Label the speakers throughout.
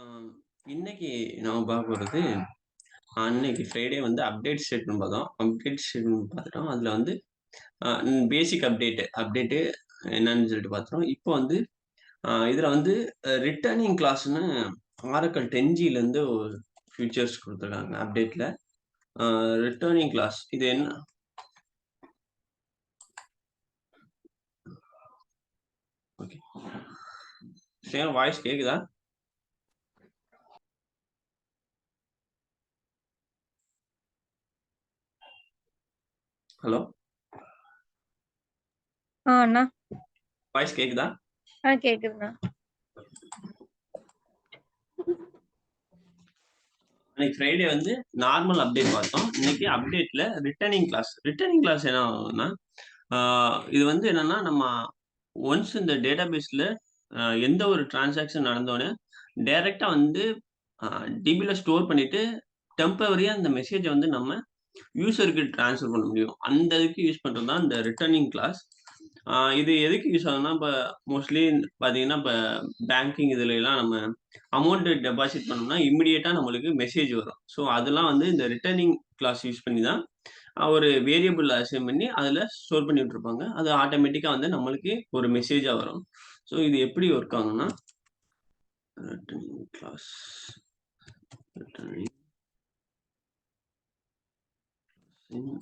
Speaker 1: ஆ, இன்னைக்கு நம்ம பார்க்க போறது, அன்னைக்கு ஃப்ரைடே வந்து அப்டேட் ஸ்டேட்மெண்ட் பார்த்தோம். அப்டேட் ஸ்டேட்மெண்ட் பார்த்துட்டோம். அதுல வந்து பேசிக் அப்டேட்டு என்னன்னு சொல்லிட்டு பார்த்தோம். இப்போ வந்து இதுல வந்து ரிட்டர்னிங் கிளாஸ்ன்னு Oracle 10Gலேருந்து ஒரு ஃபீச்சர்ஸ் குடுத்துருக்காங்க அப்டேட்ல. அ ரிட்டர்னிங் கிளாஸ் இது என்ன? ஓகே. சேம் வாய்ஸ் கேக்குதா? ஹலோ?
Speaker 2: அண்ணா.
Speaker 1: வாய்ஸ் கேக்குதா?
Speaker 2: கேக்குதுண்ணா.
Speaker 1: அன்னைக்கு ஃப்ரைடே வந்து நார்மல் அப்டேட் பார்த்தோம். இன்னைக்கு அப்டேட்ல ரிட்டர்னிங் கிளாஸ். ரிட்டர்னிங் கிளாஸ் என்ன ஆகும்னா, இது வந்து என்னன்னா, நம்ம ஒன்ஸ் இந்த டேட்டாபேஸ்ல எந்த ஒரு டிரான்சாக்ஷன் நடந்தோனே, டைரக்ட்டா வந்து அ டிபில ஸ்டோர் பண்ணிட்டு, டெம்பரரியா அந்த மெசேஜ வந்து நம்ம யூசருக்கு ட்ரான்ஸ்ஃபர் பண்ண முடியும். அந்த இதுக்கு யூஸ் பண்றது தான் இந்த ரிட்டர்னிங் கிளாஸ். இது எதுக்கு யூஸ் ஆகும்னா, இப்ப மோஸ்ட்லி பார்த்தீங்கன்னா, இப்ப பேங்கிங் இதுலலாம் நம்ம அமௌண்ட் டெபாசிட் பண்ணோம்னா, இமிடியேட்டா நம்மளுக்கு மெசேஜ் வரும். ஸோ, அதெல்லாம் வந்து இந்த ரிட்டர்னிங் கிளாஸ் யூஸ் பண்ணி தான் ஒரு வேரியபிள் அசைன் பண்ணி, அதுல ஸ்டோர் பண்ணி விட்டுருப்பாங்க. அது ஆட்டோமேட்டிக்கா வந்து நம்மளுக்கு ஒரு மெசேஜா வரும். ஸோ, இது எப்படி ஒர்க் ஆகும்னா, returning clause returning in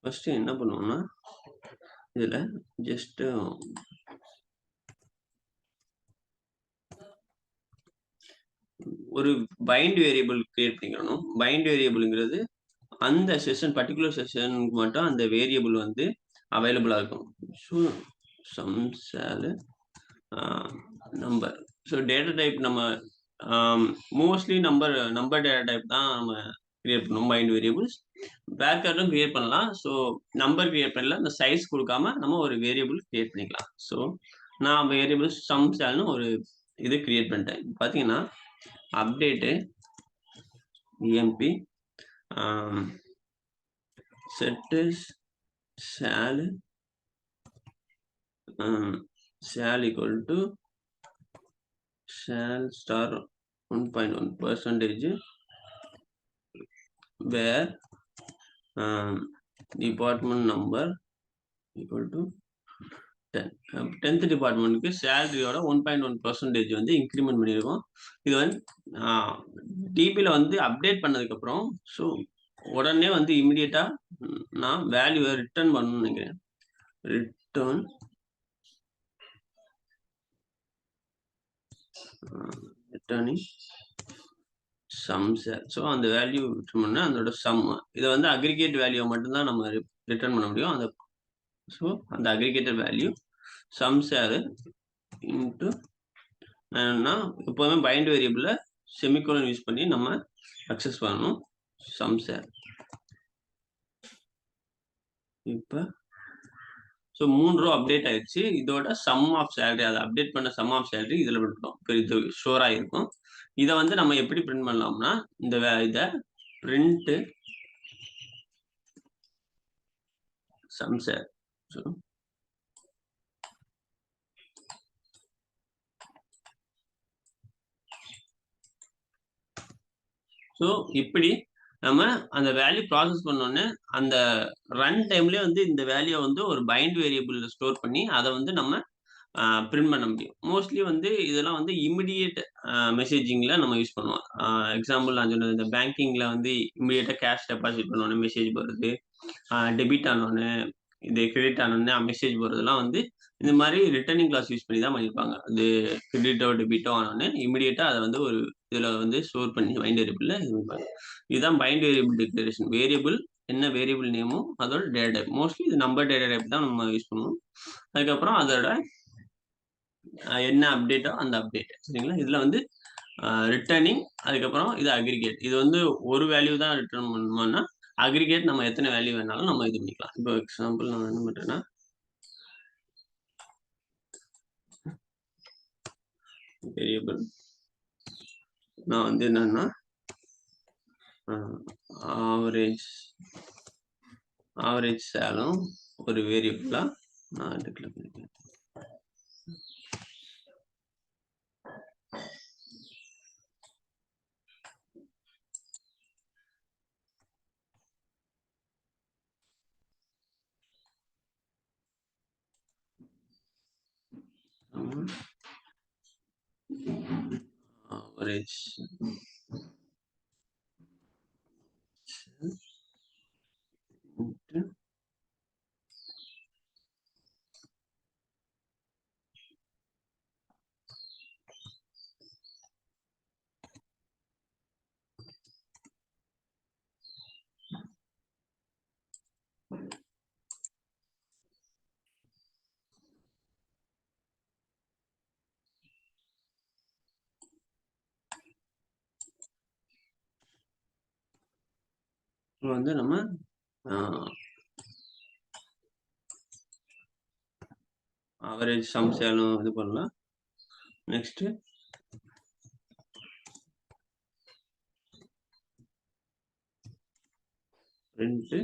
Speaker 1: first என்ன பண்ணுவோம்னா, இதுல ஜஸ்ட் ஒரு பைண்ட் வேரியபிள் கிரியேட் பண்ணிக்கணும். பைண்ட் வேரியபிள்ங்கிறது அந்த செஷன் பர்ட்டிகுலர் செஷனுக்கு மட்டும் அந்த வேரியபிள் வந்து அவைலபிளா இருக்கும். So sum sal number. So data type நம்ம மோஸ்ட்லி நம்பர் டேட்டா டைப் தான் நம்ம கிரியேட் பண்ணுவோம் பைண்ட் வேரியபிள்ஸ். வேர்க்கார்டும் கிரியேட் பண்ணலாம். ஸோ நம்பர் கிரியேட் பண்ணல. அந்த சைஸ் குடுக்காம நம்ம ஒரு வேரியபிள் கிரியேட் பண்ணிக்கலாம். ஸோ நான் வேரியபிள் சம் சேல்னு ஒரு இது கிரியேட் பண்ணிட்டேன். பார்த்தீங்கன்னா update emp set shall shall equal to shall star 1.1 percentage where department number equal to 10. 10th டிபார்ட்மெண்ட்டுக்கு சேலரியோட 1.1% வந்து இன்க்ரிமெண்ட் பண்ணியிருக்கோம். இது வந்து டிபில வந்து அப்டேட் பண்ணதுக்கப்புறம், ஸோ உடனே வந்து இமிடியேட்டா நான் வேல்யூவை ரிட்டர்ன் பண்ணணும்னு நினைக்கிறேன். Return returning sum sal. So அந்த வேல்யூ ரிட்டர்ன் பண்ணா அதோட சம். இத வந்து அக்ரிகேட் வேல்யூவ மட்டும் தான் நம்ம ரிட்டர்ன் பண்ண முடியும். ஸோ அந்த aggregated value sum sal into என்னன்னா எப்போதுமே பைண்ட் வேரியபிள்ல செமிகோலன் யூஸ் பண்ணி நம்ம அக்சஸ் பண்ணணும். Sum sal. இப்ப ஸோ 3 ரோ அப்டேட் ஆயிடுச்சு. இதோட சம் ஆஃப் சேலரி அத அப்டேட் பண்ண சம் ஆஃப் சேலரி இதுல விட்டுட்டோம். இப்ப இது ஸ்டோர் ஆயிருக்கும். இத வந்து நம்ம எப்படி பிரிண்ட் பண்ணலாம்னா, இத print some sal. So so இப்படி நம்ம அந்த வேல்யூ ப்ராசஸ் பண்ணோனே, அந்த ரன் டைம்லயே வந்து இந்த வேல்யூ வந்து ஒரு பைண்ட் வேரியபிள்ல ஸ்டோர் பண்ணி, அத வந்து நம்ம பிரிண்ட் பண்ண முடியும். மோஸ்ட்லி வந்து இதெல்லாம் வந்து இமிடியேட் மெசேஜிங்ல நம்ம யூஸ் பண்ணுவோம். எக்ஸாம்பிள் நான் சொன்னது இந்த பேங்கிங்ல வந்து இமிடியேட்டா கேஷ் டெபாசிட் பண்ணோனே மெசேஜ் வருது. டெபிட் ஆனோனே, இது கிரெடிட் ஆனோனே மெசேஜ் வருதெல்லாம் வந்து இந்த மாரி ரிட்டர்னிங் கிளாஸ் யூஸ் பண்ணி தான் பண்ணியிருப்பாங்க. அது கிரெடிட்டோ, டெபிட்டோ ஆனோனே இமிடியேட்டா அத வந்து ஒரு இதுல வந்து ஸ்டோர் பண்ணி பைண்ட் வேரியபிள்ல இது பண்ணிப்பாங்க. இதுதான் பைண்ட் வேரியபிள் டிக்ளரேஷன். வேரியபிள் என்ன வேரியபிள் நேமோ அதோட டேட்டா டைப். மோஸ்ட்லி இது நம்பர் டேட்டா டைப் தான் நம்ம யூஸ் பண்ணுவோம். அதுக்கப்புறம் அதோட என்ன அப்டேட்டோ அந்த அப்டேட். சரிங்களா? இதுல வந்து ரிட்டர்னிங் அதுக்கப்புறம் இது அக்ரிகேட். இது வந்து ஒரு வேல்யூ தான் ரிட்டர்ன் பண்ணணுமான்னா, அக்ரிகேட் நம்ம எத்தன வேல்யூ வேணாலும் நம்ம இது பண்ணிக்கலாம். இப்போ எக்ஸாம்பிள் நான் என்ன பண்றேன்னா, வேரியபிள் நான் வந்து என்னன்னா, ஆவரேஜ் ஆவரேஜ் சேலும் ஒரு வேரியபிளா நான் டிக்ளேர் பண்ணிக்கிறேன். ஆவரேஜ் வந்து நம்ம ஆவரேஜ் சம் சேலும் இது பண்ணலாம். நெக்ஸ்ட் பிரிண்ட்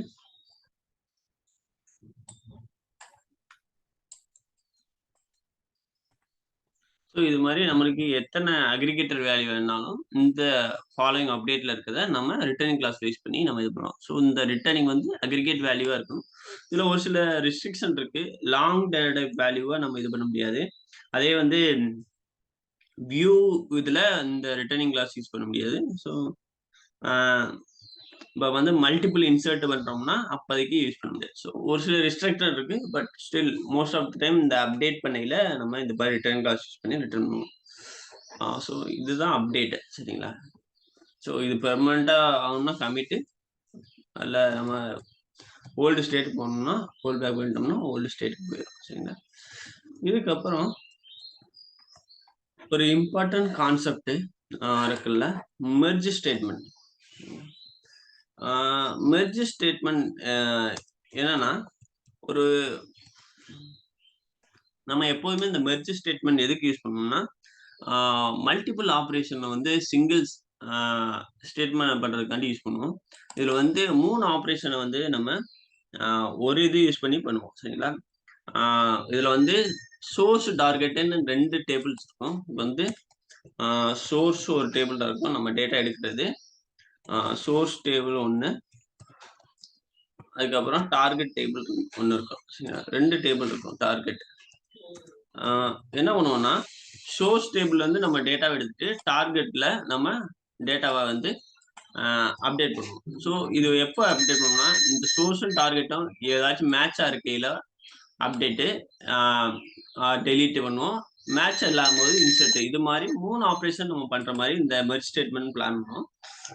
Speaker 1: ஸோ இது மாதிரி நம்மளுக்கு எத்தனை அக்ரிகேட்டர் வேல்யூ வேணாலும் இந்த ஃபாலோயிங் அப்டேட்ல இருக்கிறத நம்ம ரிட்டர்னிங் கிளாஸ் யூஸ் பண்ணி நம்ம இது பண்ணுவோம். ஸோ இந்த ரிட்டர்னிங் வந்து அக்ரிகேட் வேல்யூவா இருக்கணும். இதுல ஒரு சில ரெஸ்ட்ரிக்ஷன் இருக்கு. லாங் டேட்டா வேல்யூவா நம்ம இது பண்ண முடியாது. அதே வந்து வியூ இதுல இந்த ரிட்டர்னிங் கிளாஸ் யூஸ் பண்ண முடியாது. ஸோ இப்போ வந்து மல்டிபிள் இன்சர்ட் பண்றோம்னா அப்போதைக்கு யூஸ் பண்ண முடியாது. ஸோ ஒரு சில ரெஸ்ட்ரிக்டட் இருக்கு. But still most of the time இந்த அப்டேட் பண்ணையில நம்ம இந்த மாதிரி ரிட்டர்ன் கிளாஸ் யூஸ் பண்ணி ரிட்டர்ன் பண்ணுவோம். ஸோ இதுதான் அப்டேட். சரிங்களா? ஸோ இது பெர்மனண்டா ஆகணும்னா கமிட்டு, அல்ல நம்ம ஓல்டு ஸ்டேட் போகணும்னா ரோல் பேக் பண்ணிட்டோம்னா ஓல்டு ஸ்டேட்டுக்கு போயிடும். சரிங்களா? இதுக்கப்புறம் ஒரு இம்பார்ட்டன்ட் கான்செப்ட் இருக்குல்ல, மெர்ஜ் ஸ்டேட்மெண்ட். மெர்ஜ் ஸ்டேட்மெண்ட் என்னன்னா, ஒரு நம்ம எப்போதுமே இந்த மெர்ஜ் ஸ்டேட்மெண்ட் எதுக்கு யூஸ் பண்ணணும்னா, மல்டிபிள் ஆப்ரேஷனை வந்து சிங்கிள்ஸ் ஸ்டேட்மெண்ட் பண்றதுக்காண்டி யூஸ் பண்ணுவோம். இதுல வந்து 3 ஆப்ரேஷனை வந்து நம்ம ஒரு இது யூஸ் பண்ணி பண்ணுவோம். சரிங்களா? இதுல வந்து சோர்ஸ் டார்கெட்னு 2 டேபிள்ஸ் இருக்கும். வந்து சோர்ஸ் ஒரு டேபிள் தான் இருக்கும், நம்ம டேட்டா எடுக்கிறது. சோர்ஸ் டேபிள் ஒன்று, அதுக்கப்புறம் டார்கெட் டேபிள் ஒன்று இருக்கும். 2 டேபிள் இருக்கும். டார்கெட் என்ன பண்ணுவோம்னா, சோர்ஸ் டேபிள் வந்து நம்ம டேட்டாவை எடுத்துட்டு டார்கெட்ல நம்ம டேட்டாவை வந்து அப்டேட் பண்ணுவோம். ஸோ இது எப்போ அப்டேட் பண்ணுவோம்னா, இந்த சோர்ஸும் டார்கெட்டும் ஏதாச்சும் மேட்சா இருக்கையில அப்டேட்டு, டெலீட் பண்ணுவோம். மேட்ச் இல்லாம போது இன்சர்ட். இது மாதிரி 3 ஆப்ரேஷன் நம்ம பண்ற மாதிரி இந்த மெர்ஜ் ஸ்டேட்மெண்ட் பிளான் பண்ணுவோம்.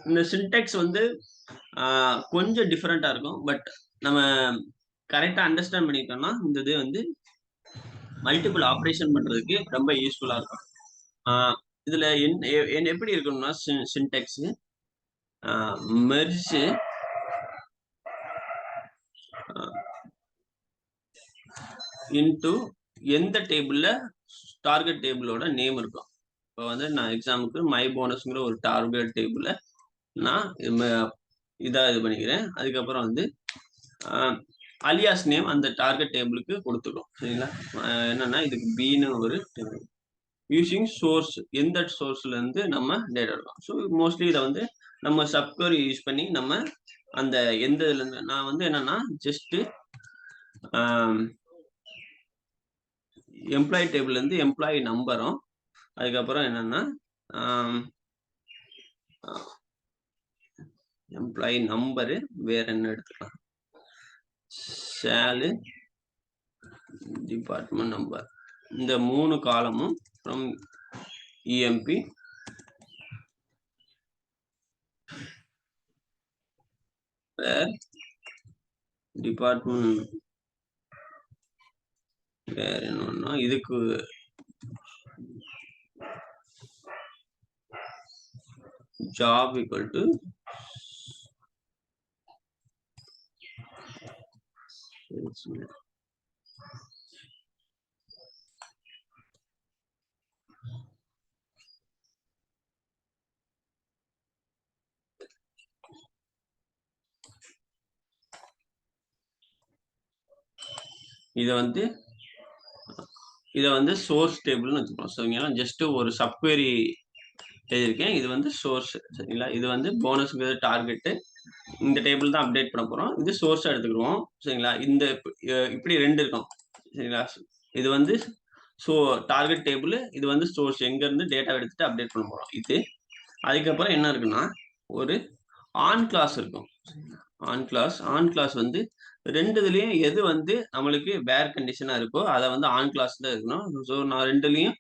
Speaker 1: இந்த சின்டெக்ஸ் வந்து கொஞ்சம் டிஃப்ரெண்டா இருக்கும். பட் நம்ம கரெக்டா அண்டர்ஸ்டாண்ட் பண்ணிட்டோம்னா இந்த இது வந்து மல்டிபிள் ஆப்ரேஷன் பண்றதுக்கு ரொம்ப யூஸ்ஃபுல்லா இருக்கும். இதுல எப்படி இருக்கணும்னா, சின்டெக்ஸ் மெர்ஜ் இன்டு எந்த டேபிள்ல டார்கெட் டேபிளோட நேம் இருக்கும். இப்போ வந்து நான் எக்ஸாம்பிளுக்கு மை போனஸ்ங்கிற ஒரு டார்கெட் டேபிள நான் இதா இது பண்ணிக்கிறேன். அதுக்கப்புறம் வந்து அலியாஸ் நேம் அந்த டார்கெட் டேபிளுக்கு கொடுத்துடும். சரிங்களா? என்னன்னா, இதுக்கு பின்னு ஒரு டேபிள் யூசிங் சோர்ஸ், எந்த சோர்ஸ்ல இருந்து நம்ம டேட்டா எடுக்கலாம். ஸோ மோஸ்ட்லி இதை வந்து நம்ம சப்கொரி யூஸ் பண்ணி நம்ம அந்த எந்த இதுல இருந்து நான் வந்து என்னன்னா ஜஸ்ட் எம்ப்ளாயி டேபிள்ல இருந்து எம்ப்ளாயி நம்பரும், அதுக்கப்புறம் என்னன்னா எம்ப்ளாயி நம்பரு வேற என்ன எடுத்துக்கலாம், சேலு, டிபார்ட்மெண்ட் நம்பர், இந்த 3 காலமும் ஃப்ரம் இஎம்பி வேர் டிபார்ட்மெண்ட் வேற என்னன்னா இதுக்கு ஜாப் ஈக்குவல் டு இதை வந்து சோர்ஸ் டேபிள்னு வச்சுக்கணும். சரிங்களா? ஜஸ்ட் ஒரு சப்குவரி எழுதியிருக்கேன். இது வந்து சோர்ஸ். சரிங்களா? இது வந்து போனஸ்ங்கிறது டார்கெட்டு. இந்த டேபிள் தான் அப்டேட் பண்ண போறோம். இது சோர்ஸா எடுத்துக்கிடுவோம். சரிங்களா? இந்த இப்படி 2 இருக்கும். சரிங்களா? இது வந்து டார்கெட் டேபிள், இது வந்து சோர்ஸ், எங்க இருந்து டேட்டா எடுத்துட்டு அப்டேட் பண்ண போறோம் இது. அதுக்கப்புறம் என்ன இருக்குன்னா, ஒரு ஆன் கிளாஸ் இருக்கும். ஆன் கிளாஸ் வந்து 2 இதுலயும் எது வந்து நம்மளுக்கு வேர் கண்டிஷனா இருக்கோ அதை வந்து ஆன் கிளாஸ்ல இருக்கணும். ஸோ நான் 2லயும்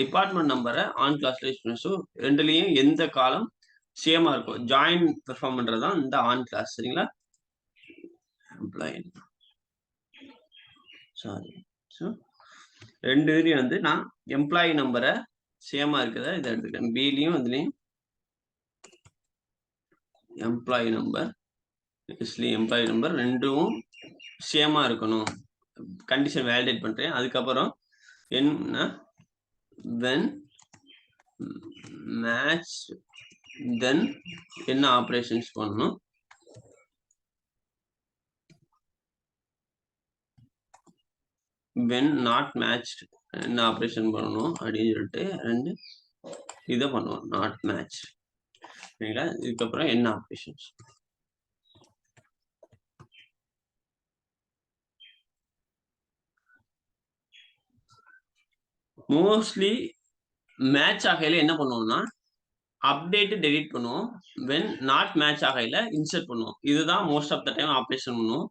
Speaker 1: டிபார்ட்மெண்ட் நம்பரை ஆன் கிளாஸ்ல யூஸ் பண்ணுவேன். ஸோ 2லயும் எந்த காலம் சேமா இருக்கும், ஜாயின் பெர்ஃபார்ம் பண்றதுதான் இந்த ஆன் கிளாஸ். சரிங்களா? Employee sorry. ஸோ 2 இதுலயும் வந்து நான் எம்ப்ளாயி நம்பரை சேமா இருக்குதா இதை எடுத்துக்கிறேன். பிலையும் இதுலயும் எம்ப்ளாயி நம்பர், எம்ப்ளாயி நம்பர் ரெண்டும் சேமா இருக்கணும். கண்டிஷன் வேலிடேட் பண்றேன். அதுக்கப்புறம் என்ன, when match, then என்ன ஆபரேஷன்ஸ் பண்ணணும், when not matched என்ன ஆபரேஷன் பண்ணணும் அப்படின்னு சொல்லிட்டு இதை பண்ணுவோம். not match. சரிங்களா? இதுக்கப்புறம் என்ன ஆபரேஷன்ஸ், மோஸ்ட்லி மேட்ச் ஆகையில என்ன பண்ணுவோம்னா அப்டேட் டெலீட் பண்ணுவோம். வென் நாட் மேட்ச் ஆகையில இன்சர்ட் பண்ணுவோம். இதுதான் most of the time operation பண்ணுவோம்.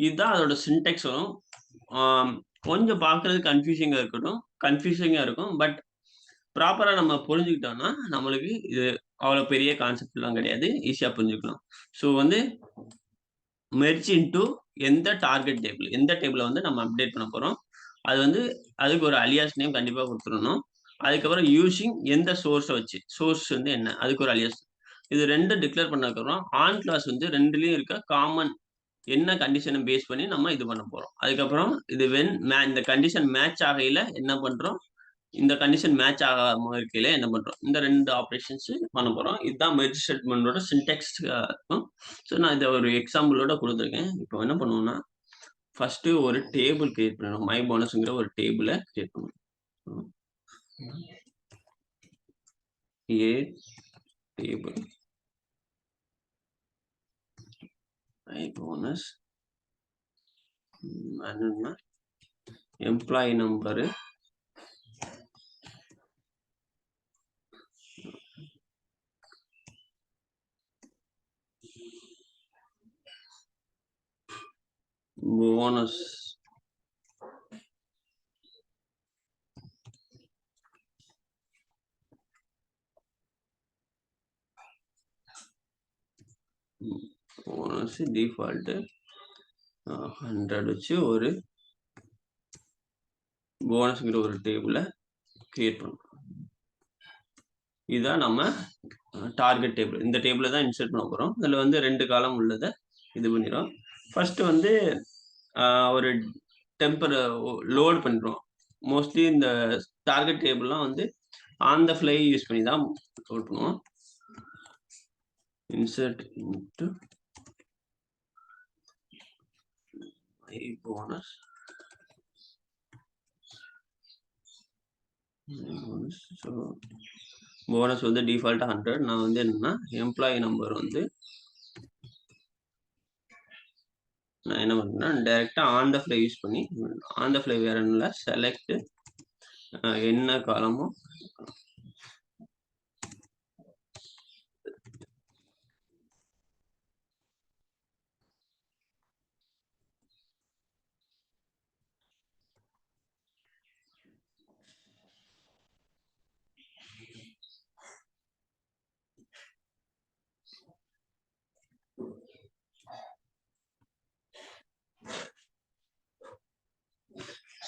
Speaker 1: இதுதான் அதோட சின்டெக்ஸ் வரும். கொஞ்சம் பார்க்கறது கன்ஃபியூசிங்கா இருக்கும். பட் ப்ராப்பரா நம்ம புரிஞ்சுக்கிட்டோம்னா நம்மளுக்கு இது அவ்வளோ பெரிய கான்செப்ட்லாம் கிடையாது, ஈஸியா புரிஞ்சுக்கலாம். ஸோ வந்து மெர்ஜ் இன்டு எந்த டார்கெட் டேபிள், எந்த டேபிளை வந்து நம்ம அப்டேட் பண்ண போறோம், அது வந்து அதுக்கு ஒரு அலியாஸ் நேம் கண்டிப்பா கொடுத்துடணும். அதுக்கப்புறம் யூசிங் எந்த சோர்ஸை வச்சு, சோர்ஸ் வந்து என்ன, அதுக்கு ஒரு அலியாஸ். இது 2 டிக்ளேர் பண்ணதுக்கப்புறம் ஆன் கிளாஸ் வந்து 2லயும் இருக்க காமன் என்ன கண்டிஷனை பேஸ் பண்ணி நம்ம இது பண்ண போறோம். அதுக்கப்புறம் இது இந்த கண்டிஷன் மேட்ச் ஆகையில என்ன பண்றோம், இந்த கண்டிஷன் மேட்ச் ஆகாம இருக்கையில என்ன பண்றோம், இந்த 2 ஆப்ரேஷன்ஸ் பண்ண போறோம். இதுதான் மெர்ஜ் ஸ்டேட்மெண்டோட சின்டெக்ஸ் இருக்கும். ஸோ நான் இதை ஒரு எக்ஸாம்பிளோட கொடுத்துருக்கேன். இப்போ என்ன பண்ணுவோம்னா ஃபர்ஸ்ட் ஒரு டேபிள் கிரியேட் பண்ணணும். மை போனஸ்ங்கிற ஒரு டேபிளை கிரியேட் பண்ணணும். ஏ டேபிள் மை போனஸ், என்னன்னா employee number, bonus, bonus default 100 வச்சு ஒரு போனஸ்ங்கிற ஒரு டேபிளை கிரியேட் பண்ணணும். இதுதான் நம்ம டார்கெட் டேபிள். இந்த டேபிளை தான் இன்சர்ட் பண்ண போறோம். இதுல வந்து 2 காலம் உள்ளதை இது பண்ணிடும். ஃபர்ஸ்ட் வந்து ஒரு டெம்பர் லோட் பண்ணிடுவோம். மோஸ்ட்லி இந்த டார்கெட் டேபிள்லாம் வந்து ஆன் த ஃப்ளை யூஸ் பண்ணி தான் லோட் பண்ணுவோம். Insert into my bonus, so bonus வந்து டிஃபால்ட்டாக 100. நான் வந்து என்னன்னா எம்ப்ளாயி நம்பர் வந்து நான் என்ன பண்ணுறேன்னா டைரெக்டாக ஆன் த ஃப்ளை யூஸ் பண்ணி, ஆன் த ஃப்ளை வேற இல்லை, செலக்ட் என்ன காலமோ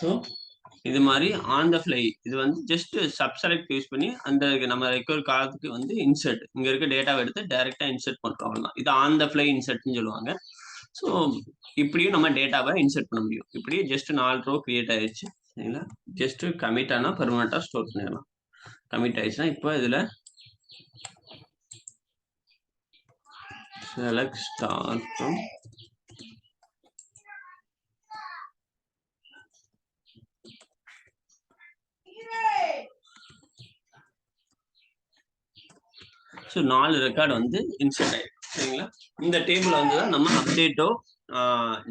Speaker 1: ஸோ இது மாதிரி ஆன் த ஃப்ளை இது வந்து ஜஸ்ட் சப்செலக்ட் யூஸ் பண்ணி அந்த நம்ம ரெக்கவர் காலத்துக்கு வந்து இன்சர்ட், இங்க இருக்க டேட்டாவை எடுத்து டைரக்டா இன்சர்ட் பண்றோம். அவ்வளவுதான். இது ஆன் த ஃப்ளை இன்சர்ட்னு சொல்லுவாங்க. ஸோ இப்படியும் நம்ம டேட்டாவை இன்சர்ட் பண்ண முடியும். இப்படி ஜஸ்ட் 4 ரோ கிரியேட் ஆயிடுச்சு. சரிங்களா? ஜஸ்ட் கமிட் ஆனா பெர்மனண்டா ஸ்டோர் பண்ணிடலாம். கமிட் ஆயிடுச்சுன்னா இப்போ இதுல select star from so 4 record வந்து இன்சர்ட் ஆயிருக்கு. சரிங்களா? இந்த டேபிள் வந்து தான் நம்ம அப்டேட்டோ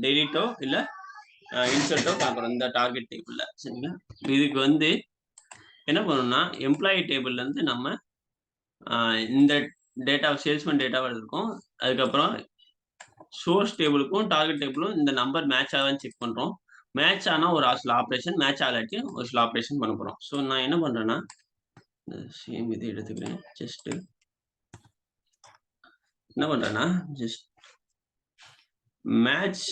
Speaker 1: டெலிட்டோ இல்லை இன்சர்ட்டோ பார்க்குறோம் இந்த டார்கெட் டேபிளில். சரிங்களா? இதுக்கு வந்து என்ன பண்ணணும்னா எம்ப்ளாயி டேபிள்லேருந்து நம்ம இந்த டேட்டா சேல்ஸ்மேன் டேட்டாவை எடுத்துருக்கோம். அதுக்கப்புறம் சோர்ஸ் டேபிளுக்கும் டார்கெட் டேபிளும் இந்த நம்பர் மேட்ச் ஆகான்னு செக் பண்ணுறோம். மேட்ச் ஆனால் ஒரு சில ஆப்ரேஷன், மேட்ச் ஆகலாட்டி ஒரு சில ஆப்ரேஷன் பண்ண போகிறோம். ஸோ நான் என்ன பண்ணுறேன்னா சேம் இது எடுத்துக்கிறேன். ஜஸ்ட் என்ன பண்ணுறேன்னா ஜஸ்ட் மேட்ச்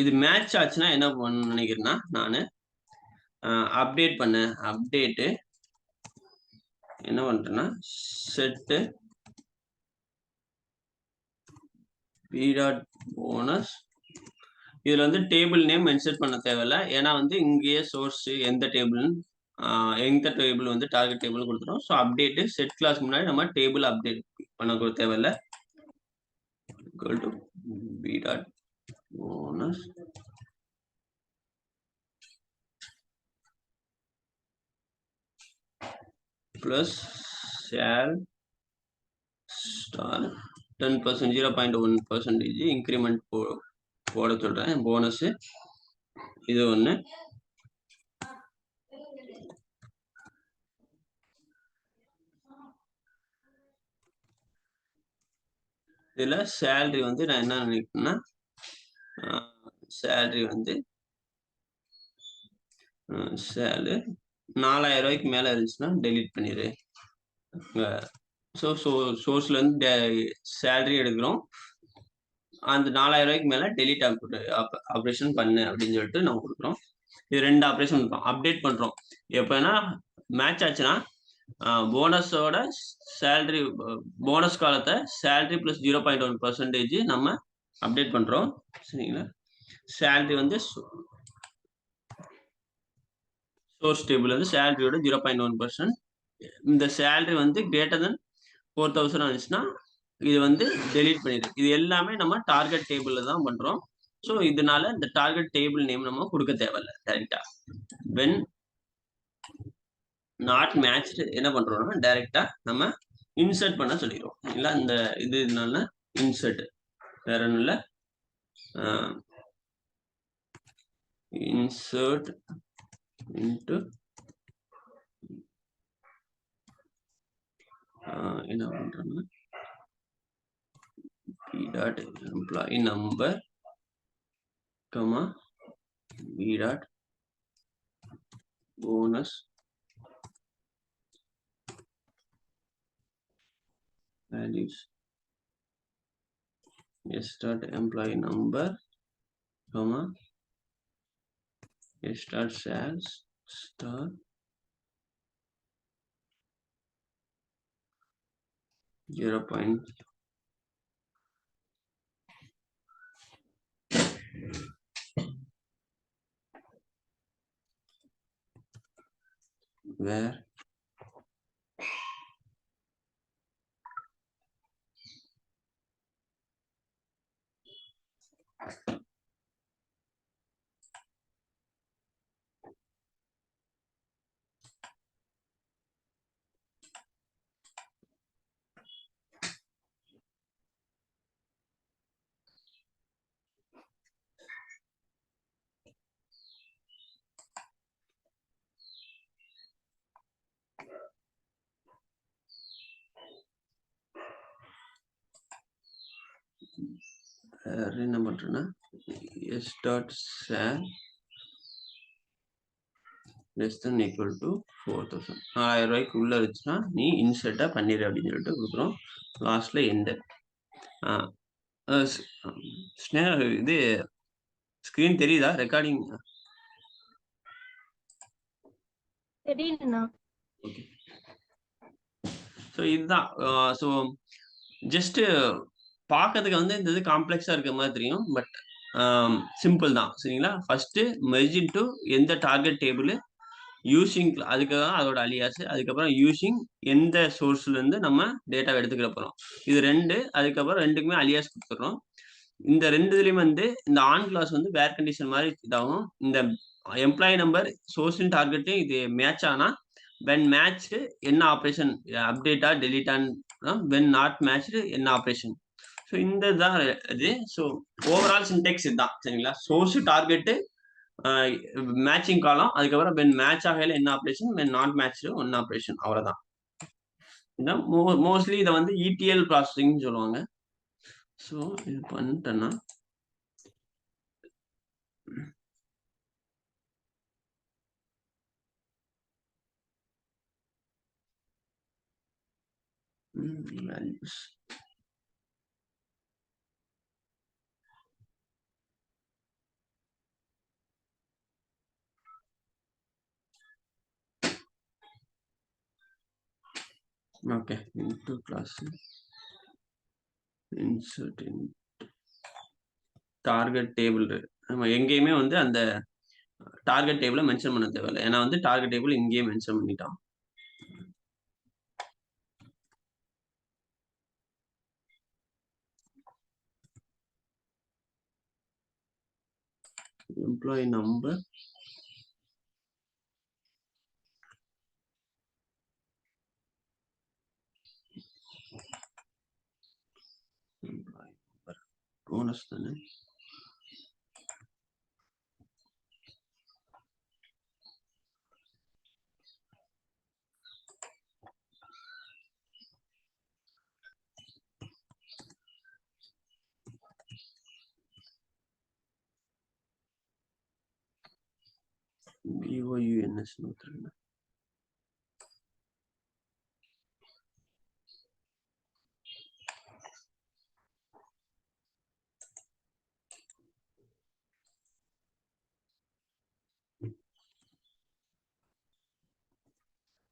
Speaker 1: இது மேட்ச் ஆச்சுன்னா என்ன பண்ண நினைக்கிறேன்னா நான் அப்டேட் பண்ணேன். அப்டேட்டு என்ன பண்ணுறேன்னா செட்டு b.bonus இதில் வந்து டேபிள் நேம் மென்ஷன் பண்ண தேவையில்லை. ஏன்னா வந்து இங்கேயே சோர்ஸ் எந்த டேபிள் வந்து டார்கெட் டேபிள் கொடுத்துரும். ஸோ அப்டேட்டு செட் கிளாஸ் முன்னாடி நம்ம டேபிள் அப்டேட் பண்ண தேவையில்லை. equal to b.bonus plus shall star 10% 0.1% increment போட சொல்றேன். போனஸ் இது ஒன்று. இதுல சேலரி வந்து நான் என்ன நினைக்கிறேன்னா சேலரி வந்து சேலரி 4000 ரூபாய்க்கு மேல இருந்துச்சுன்னா டெலீட் பண்ணிடு. ஸோ சோர்ஸ்ல இருந்து சேலரி எடுக்கிறோம். அந்த 4000 ரூபாய்க்கு மேல டெலீட் ஆப்ரேஷன் பண்ணு அப்படின்னு சொல்லிட்டு நம்ம கொடுக்குறோம். இது 2 ஆப்ரேஷன் பண்ணுறோம். அப்டேட் பண்றோம். எப்போனா மேட்ச் ஆச்சுன்னா போனஸோட சேலரி போனஸ் காலத்தை சேலரி பிளஸ் 0.1% நம்ம அப்டேட் பண்றோம். சரிங்களா? சேலரி வந்து சோர்ஸ் டேபிள் வந்து சேலரியோட 0.1%. இந்த சேலரி வந்து கிரேட்டர் தென் 4000 இருந்துச்சுன்னா இது வந்து டெலீட் பண்ணிடு. இது எல்லாமே நம்ம டார்கெட் டேபிள்ல தான் பண்றோம். ஸோ இதனால இந்த டார்கெட் டேபிள் நேம் நம்ம கொடுக்க தேவையில்லை. டைரக்டா வென் நாட் மேட்ச்டு என்ன பண்றோம்னா டைரக்டா நம்ம இன்சர்ட் பண்ண சொல்லிடுவோம். இல்ல இந்த இது என்னன்னா இன்சர்ட் வேற ஒன்றும் இல்லை. இன்சர்ட் இன்டு என்ன பண்றோம்னா b.employee number comma b.bonus values s.employee number comma s.sales star where என்ன பண்றேன்னா s.sal less than equal to 4000 4000 ரூபாய்க்கு உள்ள இருந்துச்சுன்னா நீ இன்சர்ட்டா பண்ணிடு அப்படின்னு சொல்லிட்டு கொடுக்குறோம். லாஸ்ட்ல எண்டர். இது ஸ்கிரீன் தெரியுதா? ரெக்கார்டிங்
Speaker 2: தெரியுதுண்ணா.
Speaker 1: ஓகே. ஸோ இதுதான். ஸோ ஜஸ்ட் பார்க்கறதுக்கு வந்து இந்த இது காம்ப்ளெக்ஸா இருக்க மாதிரி தெரியும். பட் சிம்பிள் தான். சரிங்களா? ஃபர்ஸ்ட் மெர்ஜ் இன்டு எந்த டார்கெட் டேபிள் யூசிங் அதுக்காக அதோட அலியாஸ், அதுக்கப்புறம் யூசிங் எந்த சோர்ஸ்ல இருந்து நம்ம டேட்டாவை எடுத்துக்கிற போறோம். இது 2. அதுக்கப்புறம் 2க்குமே அலியாஸ் கொடுத்துறோம். இந்த 2 இதுலயும் வந்து இந்த ஆன் கிளாஸ் வந்து வேர் கண்டிஷன் மாதிரி இதாகும். இந்த எம்ப்ளாயி நம்பர் சோர்ஸின் டார்கெட்டு இது மேட்ச் ஆனா வென் மேட்ச் என்ன ஆப்ரேஷன் அப்டேட்டா டெலீட்டான்னு when not matched என்ன ஆப்ரேஷன். ஸோ இந்த தான் இது. ஸோ ஓவரால் சின்டெக்ஸ் இதுதான் சரிங்களா. சோர்ஸ் டார்கெட்டு மேட்சிங் காலம், அதுக்கப்புறம் when மேட்ச் ஆகையில என்ன operation, when not match one operation, அவ்வளோதான். மோஸ்ட்லி இதை வந்து ETL ப்ராசஸிங் சொல்லுவாங்க. ஸோ இது பண்ணிட்டேன்னா values. Okay, into class insert in target table. நம்ம எங்கேயுமே வந்து அந்த டார்கெட் டேபிள மென்ஷன் பண்ண தேவையில்லை. ஏன்னா வந்து டார்கெட் டேபிள் இங்கேயே மென்ஷன் பண்ணிட்டோம். எம்ப்ளாயி நம்பர், போனஸ் தானே. BOUNS ஊத்துறேன்.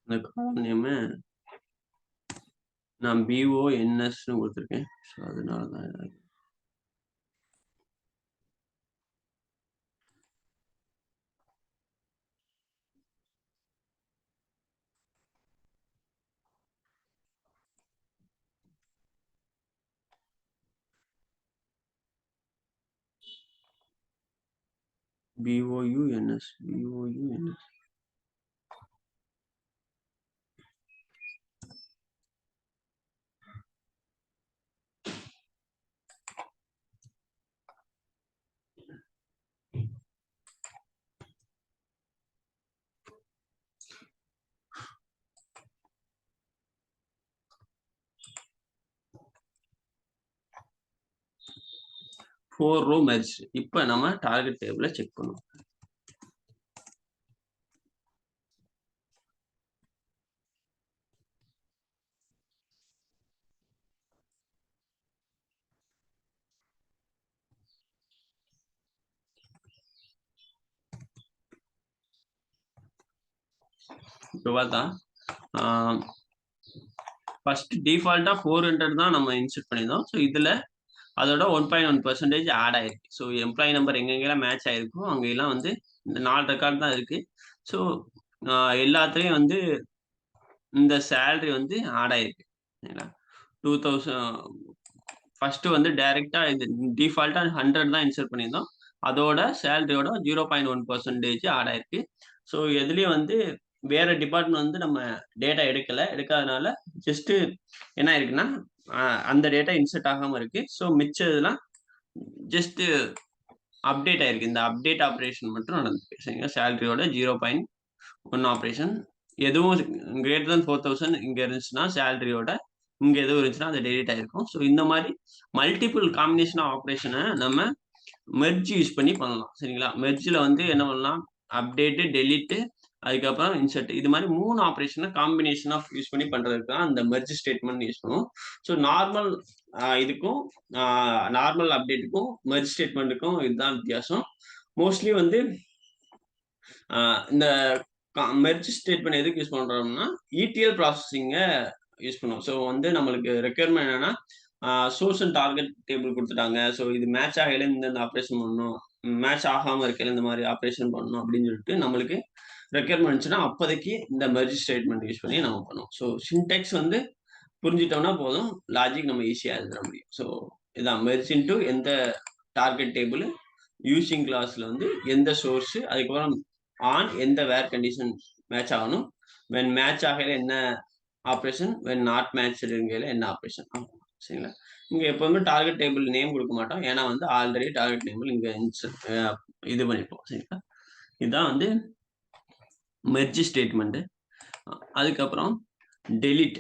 Speaker 1: இந்த காலம் நேம் நான் BONS கொடுத்துருக்கேன். ஸோ அதனால தான் BOUNS. Four row merge. இப்போ நம்ம டார்கெட் டேபிள செக் பண்ணுவோம். இப்போ பார்த்தா ஃபர்ஸ்ட் டிஃபால்ட்டா 400 தான் நம்ம இன்செர்ட் பண்ணியிருந்தோம். ஸோ இதுல அதோட 1.1% ஆட் ஆயிருக்கு. ஸோ எம்ப்ளாயி நம்பர் எங்கெங்கெல்லாம் மேட்ச் ஆயிருக்கோ அங்கெல்லாம் வந்து இந்த 4 ரெக்கார்ட் தான் இருக்கு. ஸோ எல்லாத்துலேயும் வந்து இந்த சேலரி வந்து ஆட் ஆயிருக்கு. 2000 ஃபர்ஸ்ட் வந்து டைரக்டா இது டிஃபால்ட்டா 100 தான் இன்செர்ட் பண்ணியிருந்தோம். அதோட சேலரியோட 0.1% ஆட் ஆயிருக்கு. ஸோ எதுலயும் வந்து வேற டிபார்ட்மெண்ட் வந்து நம்ம டேட்டா எடுக்காதனால ஜஸ்ட் என்ன ஆயிருக்குன்னா அந்த டேட்டா இன்செர்ட் ஆகாம இருக்கு. ஸோ மிச்சம் இதெல்லாம் ஜஸ்ட் அப்டேட் ஆயிருக்கு. இந்த அப்டேட் ஆப்ரேஷன் மட்டும் நடந்துருக்கு. சரிங்களா. சேலரியோட 0.1 ஆப்ரேஷன். எதுவும் கிரேட்டர் than 4000 இங்க இருந்துச்சுன்னா சேலரியோட இங்க எதுவும் இருந்துச்சுன்னா அது டெலிட் ஆயிருக்கும். ஸோ இந்த மாதிரி மல்டிபிள் காம்பினேஷன் ஆஃப் ஆப்ரேஷனை நம்ம மெர்ஜ் யூஸ் பண்ணி பண்ணலாம். சரிங்களா. மெர்ஜ்ல வந்து என்ன பண்ணலாம், அப்டேட்டு, டெலிட்டு, அதுக்கப்புறம் இன்சர்ட், இது மாதிரி 3 ஆப்ரேஷனை காம்பினேஷன் ஆஃப் யூஸ் பண்ணி பண்றதுக்கு தான் அந்த மெர்ஜ் ஸ்டேட்மெண்ட் யூஸ் பண்ணுவோம். ஸோ நார்மல் இதுக்கும் நார்மல் அப்டேட்டுக்கும் மெர்ஜ் ஸ்டேட்மெண்ட்டுக்கும் இதுதான் வித்தியாசம். மோஸ்ட்லி வந்து இந்த மெர்ஜ் ஸ்டேட்மெண்ட் எதுக்கு யூஸ் பண்றோம்னா ETL ப்ராசஸிங்கை யூஸ் பண்ணுவோம். ஸோ வந்து நம்மளுக்கு ரெக்யர்மெண்ட் என்னன்னா சோர்ஸ் அண்ட் டார்கெட் டேபிள் கொடுத்துட்டாங்க. ஸோ இது மேட்ச் ஆகையில இந்த ஆப்ரேஷன் பண்ணணும், மேட்ச் ஆகாம இருக்கையில இந்த மாதிரி ஆப்ரேஷன் பண்ணணும் அப்படின்னு சொல்லிட்டு நம்மளுக்கு ரெக்யர்மெண்ட் இருந்துச்சுன்னா அப்போதைக்கு இந்த மெர்ஜ் ஸ்டேட்மெண்ட் யூஸ் பண்ணி நம்ம பண்ணுவோம். ஸோ சின்டெக்ஸ் வந்து புரிஞ்சிட்டோம்னா போதும், லாஜிக் நம்ம ஈஸியாக எழுத முடியும். ஸோ இதான் மெர்ஜ் இன்டு எந்த டார்கெட் டேபிள், யூசிங் கிளாஸ்ல வந்து எந்த சோர்ஸ், அதுக்கப்புறம் ஆன் எந்த வேர் கண்டிஷன் மேட்ச் ஆகணும், வென் மேட்ச் ஆகையில என்ன ஆப்ரேஷன் வென் நாட் மேட்ச்டுங்கையில் என்ன ஆப்ரேஷன் சரிங்களா. இங்கே எப்போவுமே டார்கெட் டேபிள் நேம் கொடுக்க மாட்டோம், ஏன்னா வந்து ஆல்ரெடி டார்கெட் டேபிள் இங்கே இது பண்ணிப்போம் சரிங்களா. இதுதான் வந்து மெர்ஜ் ஸ்டேட்மெண்ட். அதுக்கப்புறம் டெலிட்.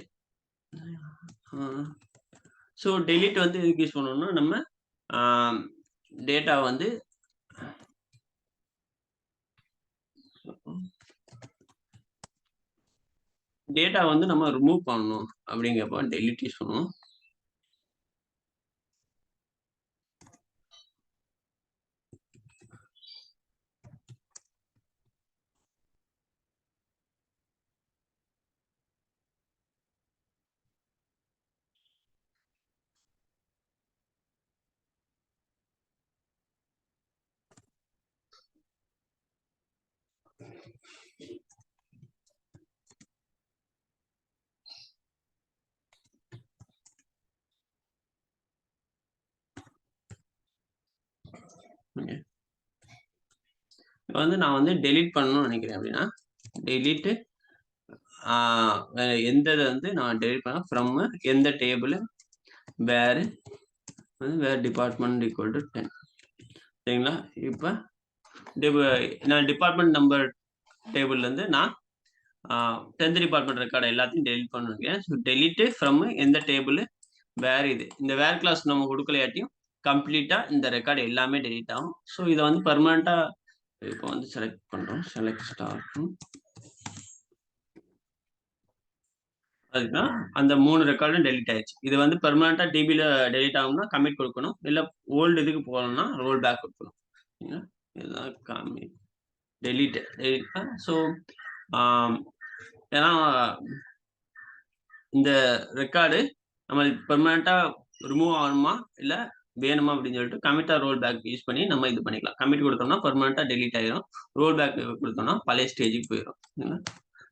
Speaker 1: ஸோ டெலிட் வந்து எதுக்கு யூஸ் பண்ணணும்னா, நம்ம டேட்டா வந்து நம்ம ரிமூவ் பண்ணணும் அப்படிங்கிறப்போ டெலிட் யூஸ் பண்ணுவோம். இப்போ வந்து நான் வந்து டெலிட் பண்ணணும்னு நினைக்கிறேன் அப்படின்னா, டெலிட் எந்த வந்து நான் டெலிட் பண்ண ஃப்ரம் எந்த table where department equal to 10 சரிங்களா. இப்போ நான் டிபார்ட்மெண்ட் நம்பர் டேபிள்லேருந்து நான் 10th டிபார்ட்மெண்ட் ரெக்கார்டு எல்லாத்தையும் டெலிட் பண்ணுவேன். ஸோ டெலிட் ஃப்ரம் எந்த டேபிள் வேர் இது இந்த வேர் கிளாஸ் நம்ம கொடுக்கலையாட்டியும் கம்ப்ளீட்டாக இந்த ரெக்கார்டு எல்லாமே டெலிட் ஆகும். ஸோ இதை வந்து பர்மனெண்ட்டாக இப்போ வந்து செலக்ட் பண்ணுறோம். செலக்ட் ஸ்டார் அதுக்குன்னா அந்த 3 ரெக்கார்டும் டெலிட் ஆயிடுச்சு. இது வந்து பெர்மனண்டா டிபியில் டெலிட் ஆகும்னா கமிட் கொடுக்கணும், இல்லை ஓல்டு இதுக்கு போகணும்னா ரோல் பேக் கொடுக்கணும். இதுதான் கமிட் டெலிட். ஸோ ஏன்னா இந்த ரெக்கார்டு நம்ம பெர்மனண்டா ரிமூவ் ஆகணுமா இல்லை வேணுமா அப்படின்னு சொல்லிட்டு கமிட்டா ரோல் பேக் யூஸ் பண்ணி நம்ம இது பண்ணிக்கலாம். கமிட் கொடுத்தோம்னா பெர்மனண்டா டெலிட் ஆயிரும், ரோல் பேக் கொடுத்தோம்னா பழைய ஸ்டேஜுக்கு போயிடும்.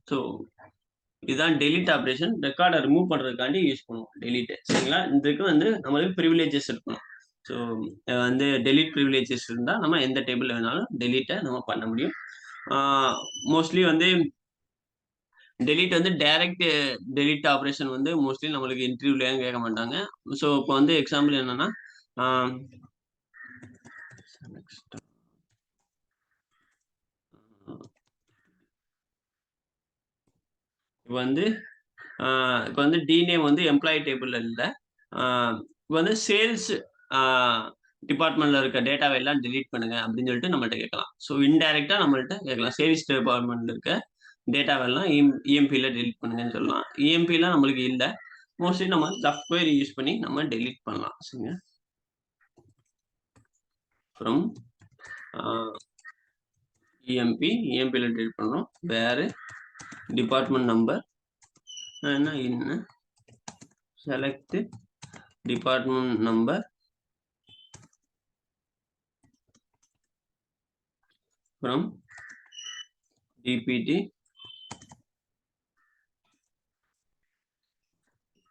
Speaker 1: ஸோ இதுதான் டெலிட் ஆப்ரேஷன். ரெக்கார்டை ரிமூவ் பண்ணுறதுக்காண்டி யூஸ் பண்ணுவோம் டெலிட் சரிங்களா. இதுக்கு வந்து நம்மளுக்கு ப்ரிவிலேஜஸ் இருக்கணும். ஸோ வந்து டெலிட் ப்ரிவிலேஜஸ் இருந்தால் நம்ம எந்த டேபிள் வேணாலும் டெலிட்டை நம்ம பண்ண முடியும். மோஸ்ட்லி வந்து டெலிட் வந்து டைரக்ட் டெலிட் ஆப்ரேஷன் வந்து மோஸ்ட்லி நம்மளுக்கு இன்டர்வியூலையும் கேட்க மாட்டாங்க. ஸோ இப்போ வந்து எக்ஸாம்பிள் என்னன்னா, இப்போ வந்து டிநேம் வந்து எம்ப்ளாயி டேபிள்ல இல்லை. இப்போ வந்து சேல்ஸ் டிபார்ட்மெண்ட்ல இருக்க டேட்டாவை எல்லாம் டெலீட் பண்ணுங்க அப்படின்னு சொல்லிட்டு நம்மள்ட்ட கேட்கலாம். ஸோ இன்டைரக்டா நம்மள்ட்ட கேட்கலாம், சேல்ஸ் டிபார்ட்மெண்ட்ல இருக்க டேட்டாவெல்லாம் இஎம்பியில டெலிட் பண்ணுங்கன்னு சொல்லலாம். இஎம்பிலாம் நம்மளுக்கு இல்லை, மோஸ்ட்லி நம்ம லெஃப்ட் குவரி யூஸ் பண்ணி நம்ம டெலிட் பண்ணலாம். சரிங்க. ஃப்ரம் இஎம்பியில டெலிட் பண்ணுறோம். வேறு டிபார்ட்மெண்ட் நம்பர் என்ன select department number from dpt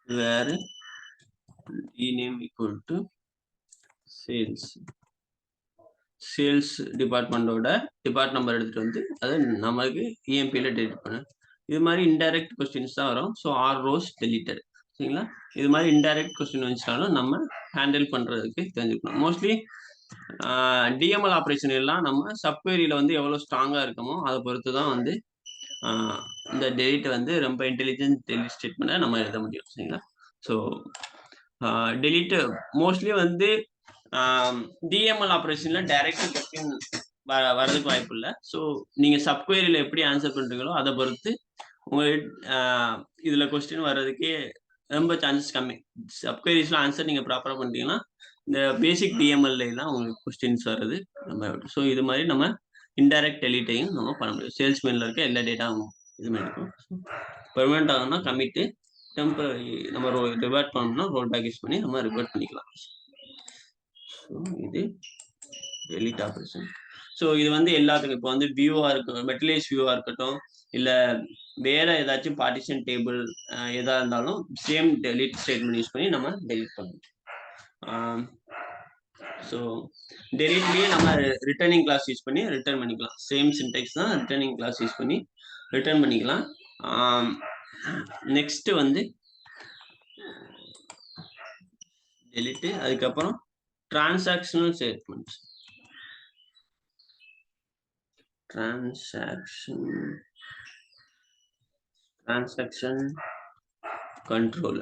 Speaker 1: where dname equal to sales டிபார்ட்மெண்டோட டிபார்ட் நம்பர் எடுத்துட்டு வந்து அதை நமக்கு இஎம்பியில டெலிட் பண்ண. இது மாதிரி இன்டைரக்ட் கொஸ்டின்ஸ் தான் வரும். ஸோ ஆர் ரோஸ் டெலிட்டட் சரிங்களா. இது மாதிரி இன்டைரக்ட் கொஸ்டின் வந்துச்சுனாலும் நம்ம ஹேண்டில் பண்ணுறதுக்கு தெரிஞ்சுக்கணும். மோஸ்ட்லி டிஎம்எல் ஆப்ரேஷன் எல்லாம் நம்ம சப்குவரியில் வந்து எவ்வளோ ஸ்ட்ராங்காக இருக்கமோ அதை பொறுத்து தான் வந்து இந்த டெலிட் வந்து ரொம்ப இன்டெலிஜென்ட் டெலிட் ஸ்டேட்மெண்ட்டை நம்ம எழுத முடியும் சரிங்களா. ஸோ டெலிட் மோஸ்ட்லி வந்து டிஎம்எல் ஆப்ரேஷன்ல டைரக்ட் கொஸ்டின் வரதுக்கு வாய்ப்பு இல்லை. ஸோ நீங்க சப்குவரியில் எப்படி ஆன்சர் பண்றீங்களோ அதை பொறுத்து உங்களுக்கு இதுல கொஸ்டின் வர்றதுக்கே ரொம்ப சான்சஸ் கம்மி. சப்குவரிஸ்ல ஆன்சர் நீங்க ப்ராப்பரா பண்ணிட்டீங்கன்னா இந்த பேசிக் டிஎம்எல்ல எல்லாம் உங்களுக்கு கொஸ்டின்ஸ் வர்றது ரொம்ப. ஸோ இது மாதிரி நம்ம இன்டைரக்ட் டெலிட்டையும் நம்ம பண்ண முடியும். சேல்ஸ்மேன்ல இருக்க எல்லா டேட்டாவும் இது மாதிரி இருக்கும். பெர்மனெண்ட் ஆகும்னா கமிட்டு, டெம்பரரி நம்ம ரிவர்ட் பண்ணோம்னா ரோல் பேக் யூஸ் பண்ணி நம்ம ரிவர்ட் பண்ணிக்கலாம். இது டெலிட் ஆப்ரேஷன். ஸோ இது வந்து எல்லாத்துக்கும் இப்போ வந்து வியூவா இருக்கட்டும், மெட்டலைஸ் வியூவா இருக்கட்டும், இல்லை வேற ஏதாச்சும் பார்ட்டிஷன் டேபிள் எதா இருந்தாலும் சேம் டெலிட் ஸ்டேட்மெண்ட் யூஸ் பண்ணி நம்ம டெலிட் பண்ணணும். ஸோ டெலிட்லேயே நம்ம ரிட்டர்னிங் கிளாஸ் யூஸ் பண்ணி ரிட்டர்ன் பண்ணிக்கலாம். சேம் சின்டெக்ஸ் தான், ரிட்டர்னிங் கிளாஸ் யூஸ் பண்ணி ரிட்டர்ன் பண்ணிக்கலாம். நெக்ஸ்ட் வந்து delete, அதுக்கப்புறம் transactional statements. Transaction control.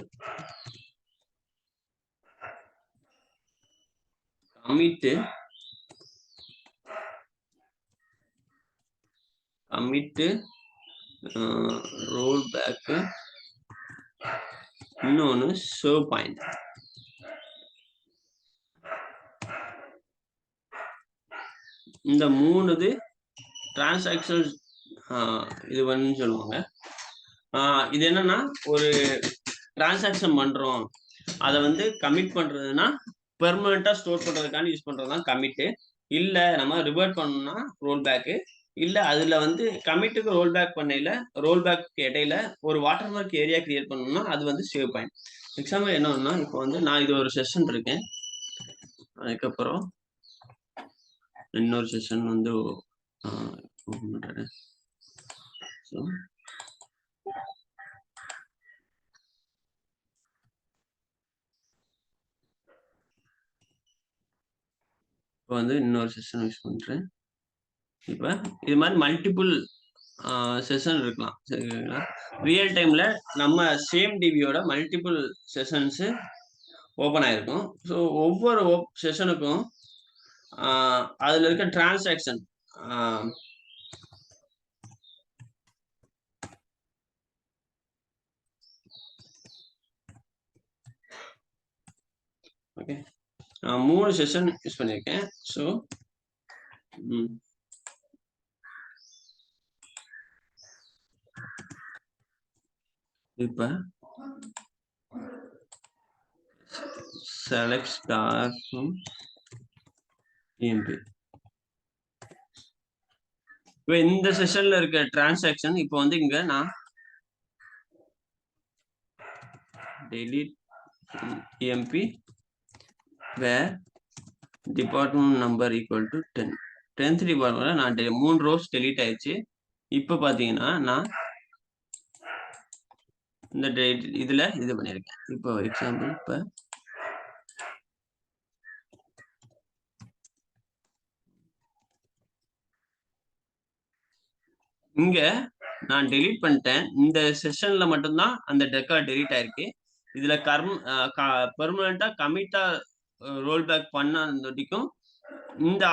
Speaker 1: commit roll back, இன்னொன்னு show point. இந்த மூணுது டிரான்சாக்ஷன் இது வந்து சொல்லுவாங்க. இது என்னன்னா ஒரு டிரான்சாக்ஷன் பண்றோம், அதை வந்து கமிட் பண்றதுன்னா பெர்மனண்டா ஸ்டோர் பண்றதுக்கான யூஸ் பண்றதுதான் கமிட். இல்ல நம்ம ரிவர்ட் பண்ணணும்னா ரோல் பேக்கு. இல்ல அதுல வந்து கமிட்டுக்கு ரோல் பேக் பண்ணையில ரோல் பேக் இடையில ஒரு வாட்டர் மார்க் ஏரியா கிரியேட் பண்ணணும்னா அது வந்து சேவ் பாயிண்ட். எக்ஸாம்பிள் என்னன்னா, இப்போ வந்து நான் இது ஒரு செஷன் இருக்கேன், அதுக்கப்புறம் இன்னொரு செஷன் வந்து ஓபன் பண்றேன். ஸோ இப்போ வந்து இன்னொரு செஷன் யூஸ் பண்றேன். இப்போ இது மாதிரி மல்டிபிள் செஷன் இருக்கலாம், சரிங்களா? ரியல் டைம்ல நம்ம சேம் டிவியோட மல்டிபிள் செஷன்ஸ் ஓப்பன் ஆயிருக்கும். ஸோ ஒவ்வொரு செஷனுக்கும் அதுல இருக்க டிரான்சாக்ஷன் ஓகே, நான் 3 செஷன் யூஸ் பண்ணியிருக்கேன். ஸோ இப்போ select star from EMP. இப்போ இந்த செஷன்ல இருக்க டிரான்சாக்ஷன் இப்போ வந்து இங்க நான் delete EMP where department number equal to 10. 10th டிபார்ட்மெண்ட்ல நான் 3 ரோஸ் டெலீட் ஆயிடுச்சு. இப்போ பாத்தீங்கன்னா நான் இந்த இதுல இது பண்ணிருக்கேன். இப்போ எக்ஸாம்பிள், இப்போ இங்க நான் டெலீட் பண்ணிட்டேன். இந்த செஷன்ல மட்டும்தான் அந்த ரெக்கார்ட் டெலீட் ஆயிருக்கு. இதுல பெர்மனண்டா கமிட்டா ரோல் பேக் பண்ணதுக்கும் இந்த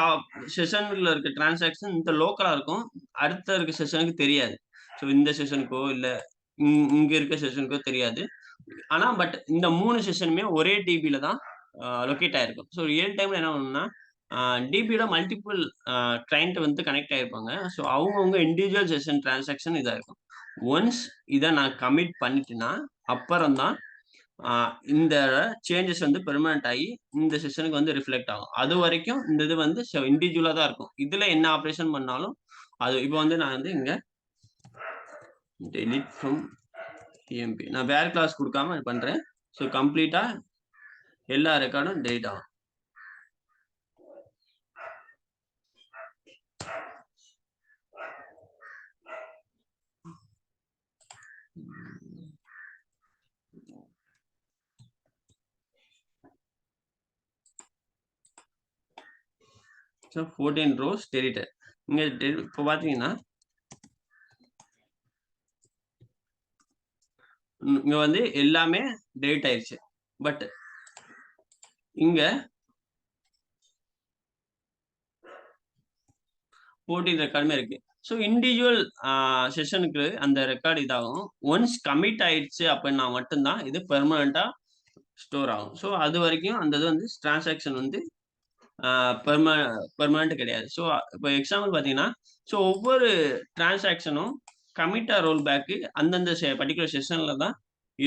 Speaker 1: செஷன்ல இருக்க டிரான்சாக்ஷன் இந்த லோக்கலா இருக்கும், அடுத்த இருக்க செஷனுக்கு தெரியாது. ஸோ இந்த செஷனுக்கோ இல்ல இங்க இருக்க செஷனுக்கோ தெரியாது. ஆனா பட் இந்த 3 செஷனுமே ஒரே டிபில தான் லொக்கேட் ஆயிருக்கும். ஸோ ரியல் டைம்ல என்ன பண்ணணும்னா டிபியோட மல்டிபிள் கிளைண்ட் வந்து கனெக்ட் ஆயிருப்பாங்க. ஸோ அவங்கவுங்க இண்டிவிஜுவல் செஷன் டிரான்சாக்ஷன் இதா இருக்கும். ஒன்ஸ் இதை நான் கமிட் பண்ணிட்டேன்னா அப்புறம் தான் இந்த சேஞ்சஸ் வந்து பெர்மனன்ட் ஆகி இந்த செஷனுக்கு வந்து ரிஃப்ளெக்ட் ஆகும். அது வரைக்கும் இந்த இது வந்து இண்டிவிஜுவலா தான் இருக்கும். இதுல என்ன ஆப்ரேஷன் பண்ணாலும் அது இப்போ வந்து நான் வந்து இங்க delete from EMP நான் வேர் கிளாஸ் கொடுக்காம பண்றேன். ஸோ கம்ப்ளீட்டா எல்லா ரெக்கார்டும் டெலிட் ஆகும். So 14 rose deleted. இங்க இப்போ பாத்தீங்கன்னா இங்க வந்து எல்லாமே டெலிட் ஆயிடுச்சு. பட் இங்க 14 ரெக்கார்டுமே இருக்கு. ஸோ இண்டிவிஜுவல் செஷனுக்கு அந்த ரெக்கார்டு இதாகும். ஒன்ஸ் கமிட் ஆயிடுச்சு அப்படின்னா மட்டும்தான் இது பெர்மனண்டா ஸ்டோர் ஆகும். ஸோ அது வரைக்கும் அந்த இது வந்து டிரான்சாக்ஷன் வந்து பெர்மனண்ட் கிடையாது. ஸோ இப்போ எக்ஸாம்பிள் பார்த்தீங்கன்னா, ஸோ ஒவ்வொரு டிரான்சாக்ஷனும் கமிட்டா ரோல் பேக்கு அந்தந்த பர்டிகுலர் செஷன்ல தான்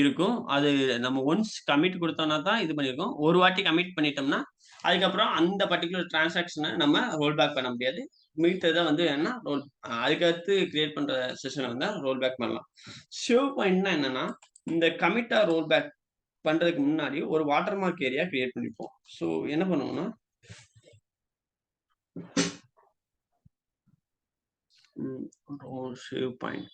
Speaker 1: இருக்கும். அது நம்ம ஒன்ஸ் கமிட் கொடுத்தோம்னா தான் இது பண்ணியிருக்கோம். ஒரு வாட்டி கமிட் பண்ணிட்டோம்னா அதுக்கப்புறம் அந்த பர்டிகுலர் டிரான்சாக்ஷனை நம்ம ரோல் பேக் பண்ண முடியாது. மீட்டதை வந்து என்ன அதுக்கடுத்து கிரியேட் பண்ற செஷனை வந்து ரோல் பேக் பண்ணலாம். சேவ் பாயிண்ட்னா என்னன்னா, இந்த கமிட்டா ரோல் பேக் பண்றதுக்கு முன்னாடி ஒரு வாட்டர் மார்க் ஏரியா கிரியேட் பண்ணிப்போம். ஸோ என்ன பண்ணுவோம்னா சேவ் பாயிண்ட்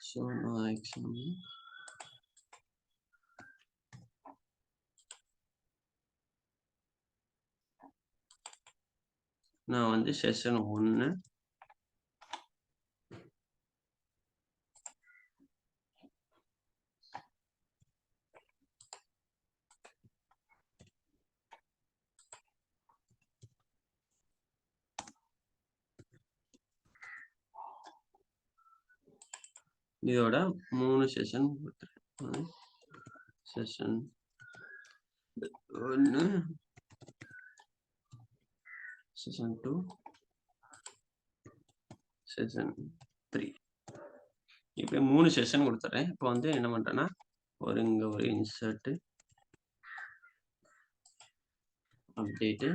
Speaker 1: ஸோ நான் எக்ஸாம்பிள் நான் வந்து செஷன் 1 இதோட 3 செஷன் கொடுத்துருக்கேன். செஷன் 1 செஷன் 2 செஷன் 3 இப்போ 3 செஷன் கொடுத்துறேன். இப்போ வந்து என்ன பண்றேன்னா இங்க ஒரு இன்சர்ட் அப்டேட்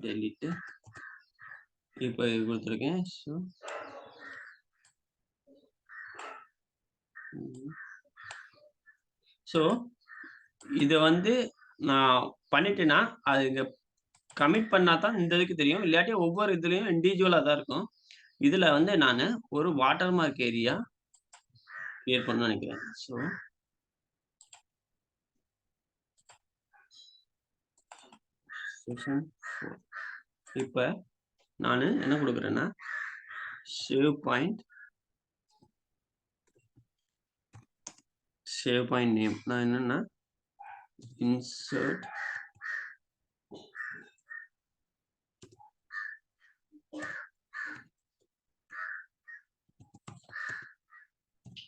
Speaker 1: டெலீட் இப்போ இது கொடுத்துருக்கேன். ஸோ இதை வந்து நான் பண்ணிட்டேன்னா அது இங்க கமிட் பண்ணா தான் இந்த இதுக்கு தெரியும். இல்லாட்டி ஒவ்வொரு இதுலயும் இண்டிவிஜுவலா தான் இருக்கும். இதுல வந்து நான் ஒரு வாட்டர் மார்க் ஏரியா கிரியேட் பண்ணணும்னு நினைக்கிறேன். ஸோ செஷன் 4 இப்போ நான் என்ன கொடுக்குறேன்னா சேவ் பாயிண்ட் நேம் நான் என்னன்னா இன்சர்ட்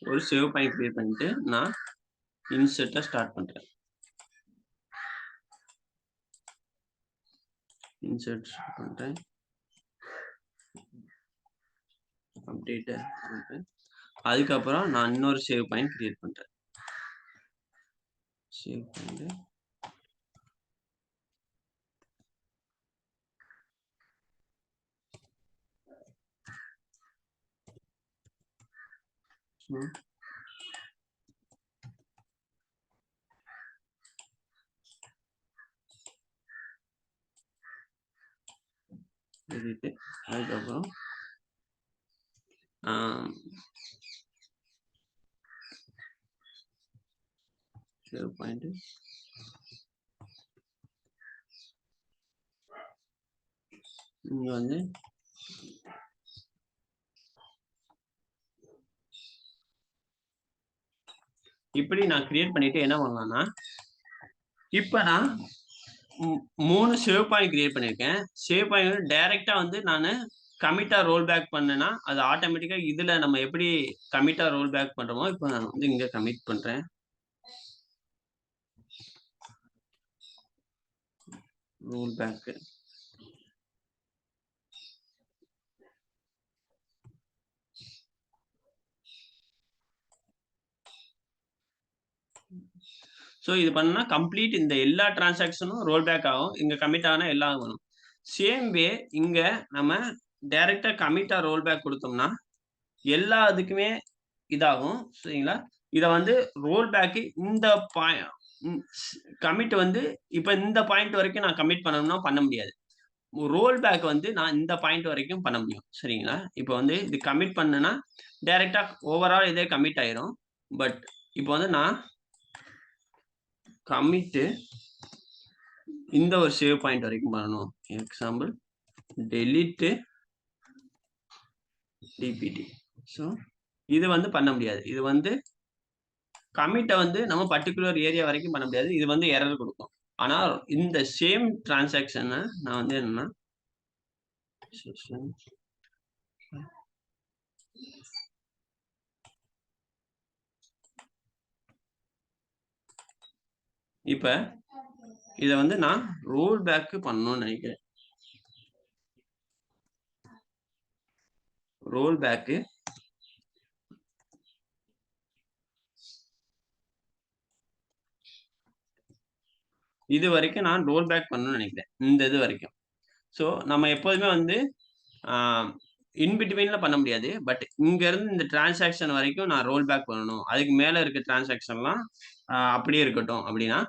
Speaker 1: ஒரு சேவ் பாயிண்ட் கிரியேட் பண்ணிட்டு நான் இன்சர்ட்டை ஸ்டார்ட் பண்றேன். இன்சர்ட் பண்றேன், அப்டேட் பண்றேன். அதுக்கப்புறம் நான் இன்னொரு சேவ் பாயிண்ட் கிரியேட் பண்றேன். சேவ் பாயிண்ட் அதுக்கப்புறம் சேவ் பாயிண்ட் இங்க வந்து இப்படி நான் கிரியேட் பண்ணிட்டு என்ன பண்ணலாம்னா இப்போ நான் 3 சேவ் பாயிண்ட் கிரியேட் பண்ணியிருக்கேன். சேவ் பாயிண்ட் டைரக்டா வந்து நான் கமிட்டா ரோல் பேக் பண்ணேன்னா அது ஆட்டோமேட்டிக்கா இதுல நம்ம எப்படி கமிட்டா ரோல் பேக் பண்றோமோ இப்போ நான் வந்து இங்க கமிட் பண்றேன். ரோல் பேக் ஸோ இது பண்ணா கம்ப்ளீட் இந்த எல்லா டிரான்சாக்ஷனும் ரோல் பேக் ஆகும். இங்க கமிட் ஆனா எல்லாம் வரும். சேம் வே இங்க நம்ம டைரக்டா கமிட்டா ரோல் பேக் கொடுத்தோம்னா எல்லா இதுக்குமே இதாகும். சரிங்களா? இத வந்து ரோல் பேக் இந்த கமிட் வந்து இப்ப இந்த பாயிண்ட் வரைக்கும் நான் கமிட் பண்ணணும்னா பண்ண முடியாது. ரோல் பேக் வந்து நான் இந்த பாயிண்ட் வரைக்கும் பண்ண முடியும். சரிங்களா? இப்ப வந்து இது கமிட் பண்ணேன்னா டைரக்டா ஓவரால் இதே கமிட் ஆயிரும். பட் இப்போ வந்து நான் கமிட் இந்த ஒரு சேவ் பாயிண்ட் வரைக்கும் பண்ணணும். Example delete DBT. ஸோ இது வந்து பண்ண முடியாது. இது வந்து கமிட்டை வந்து நம்ம பர்டிகுலர் ஏரியா வரைக்கும் பண்ண முடியாது. இது வந்து எரர் கொடுக்கும். ஆனா இந்த சேம் டிரான்சாக்ஷனை நான் வந்து என்னன்னா இப்ப இத வந்து நான் ரோல் பேக் பண்ணணும்னு நினைக்கிறேன். ரோல் பேக் இது வரைக்கும் நான் ரோல் பேக் பண்ணணும்னு நினைக்கிறேன். இந்த இது வரைக்கும். ஸோ நம்ம எப்போதுமே வந்து இன்பிட்வீன்ல பண்ண முடியாது. பட் இங்க இருந்து இந்த டிரான்சாக்ஷன் வரைக்கும் நான் ரோல் பேக் பண்ணணும். அதுக்கு மேல இருக்க டிரான்சாக்ஷன்லாம் அப்படியே இருக்கட்டும் அப்படின்னா,